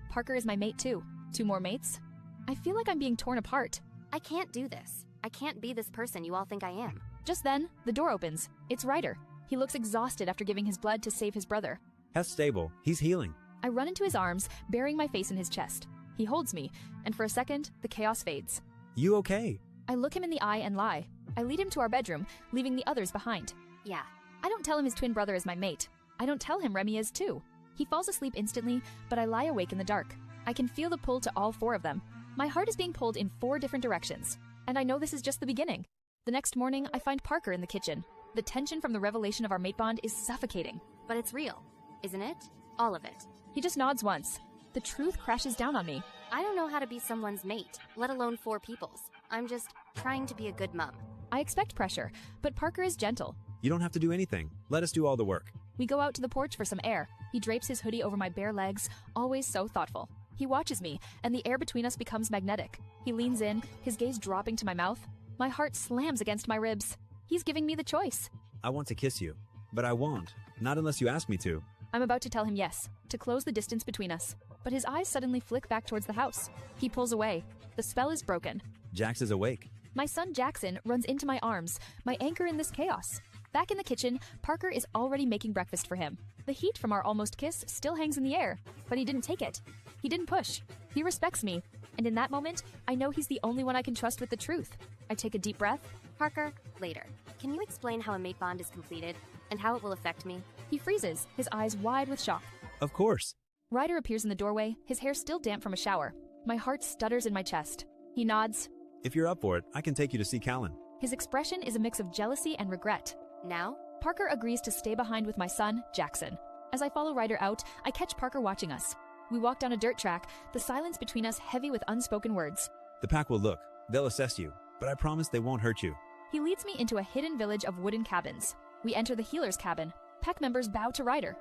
Parker is my mate too. 2 more mates? I feel like I'm being torn apart. I can't do this. I can't be this person you all think I am. Just then, the door opens. It's Ryder. He looks exhausted after giving his blood to save his brother. Heth's stable. He's healing. I run into his arms, burying my face in his chest. He holds me, and for a second, the chaos fades. You okay? I look him in the eye and lie. I lead him to our bedroom, leaving the others behind. Yeah. I don't tell him his twin brother is my mate. I don't tell him Remy is too. He falls asleep instantly, but I lie awake in the dark. I can feel the pull to all 4 of them. My heart is being pulled in 4 different directions, and I know this is just the beginning. The next morning, I find Parker in the kitchen. The tension from the revelation of our mate bond is suffocating. But it's real, isn't it? All of it. He just nods once. The truth crashes down on me. I don't know how to be someone's mate, let alone 4 people's. I'm just trying to be a good mom. I expect pressure, but Parker is gentle. You don't have to do anything. Let us do all the work. We go out to the porch for some air. He drapes his hoodie over my bare legs, always so thoughtful. He watches me, and the air between us becomes magnetic. He leans in, his gaze dropping to my mouth. My heart slams against my ribs. He's giving me the choice. I want to kiss you, but I won't. Not unless you ask me to. I'm about to tell him yes, to close the distance between us. But his eyes suddenly flick back towards the house. He pulls away. The spell is broken. Jax is awake. My son Jackson runs into my arms, my anchor in this chaos. Back in the kitchen, Parker is already making breakfast for him. The heat from our almost kiss still hangs in the air, but he didn't take it. He didn't push. He respects me, and in that moment, I know he's the only one I can trust with the truth. I take a deep breath. Parker, later. Can you explain how a mate bond is completed, and how it will affect me? He freezes, his eyes wide with shock. Of course. Ryder appears in the doorway, his hair still damp from a shower. My heart stutters in my chest. He nods. If you're up for it, I can take you to see Callan. His expression is a mix of jealousy and regret. Now? Parker agrees to stay behind with my son, Jackson. As I follow Ryder out, I catch Parker watching us. We walk down a dirt track, the silence between us heavy with unspoken words. The pack will look. They'll assess you, but I promise they won't hurt you. He leads me into a hidden village of wooden cabins. We enter the healer's cabin. Pack members bow to Ryder,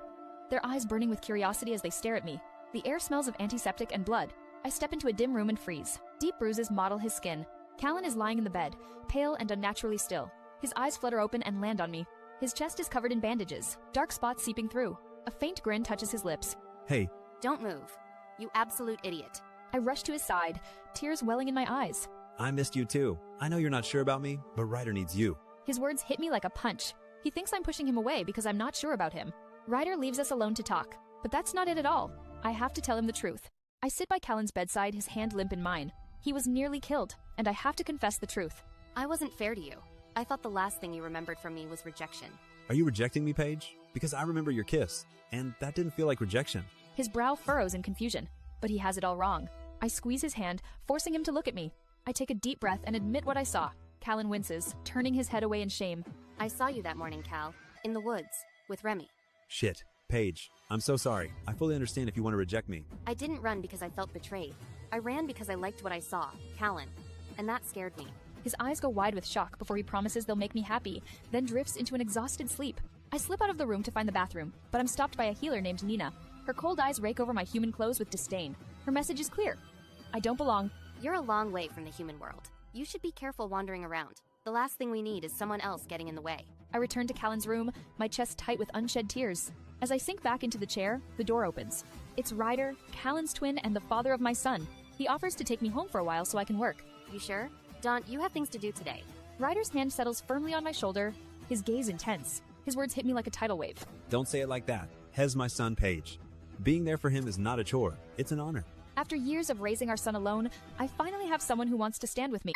their eyes burning with curiosity as they stare at me. The air smells of antiseptic and blood. I step into a dim room and freeze. Deep bruises mottle his skin. Callan is lying in the bed, pale and unnaturally still. His eyes flutter open and land on me. His chest is covered in bandages, dark spots seeping through. A faint grin touches his lips. Hey. Don't move. You absolute idiot. I rush to his side, tears welling in my eyes. I missed you too. I know you're not sure about me, but Ryder needs you. His words hit me like a punch. He thinks I'm pushing him away because I'm not sure about him. Ryder leaves us alone to talk, but that's not it at all. I have to tell him the truth. I sit by Callan's bedside, his hand limp in mine. He was nearly killed, and I have to confess the truth. I wasn't fair to you. I thought the last thing you remembered from me was rejection. Are you rejecting me, Paige? Because I remember your kiss, and that didn't feel like rejection. His brow furrows in confusion, but he has it all wrong. I squeeze his hand, forcing him to look at me. I take a deep breath and admit what I saw. Callan winces, turning his head away in shame. I saw you that morning, Cal. In the woods. With Remy. Shit. Paige, I'm so sorry. I fully understand if you want to reject me. I didn't run because I felt betrayed. I ran because I liked what I saw, Callan. And that scared me. His eyes go wide with shock before he promises they'll make me happy, then drifts into an exhausted sleep. I slip out of the room to find the bathroom, but I'm stopped by a healer named Nina. Her cold eyes rake over my human clothes with disdain. Her message is clear. I don't belong. You're a long way from the human world. You should be careful wandering around. The last thing we need is someone else getting in the way. I return to Callan's room, my chest tight with unshed tears. As I sink back into the chair, the door opens. It's Ryder, Callan's twin, and the father of my son. He offers to take me home for a while so I can work. You sure? Don, you have things to do today. Ryder's hand settles firmly on my shoulder, his gaze intense. His words hit me like a tidal wave. Don't say it like that. Hez my son, Paige. Being there for him is not a chore. It's an honor. After years of raising our son alone, I finally have someone who wants to stand with me.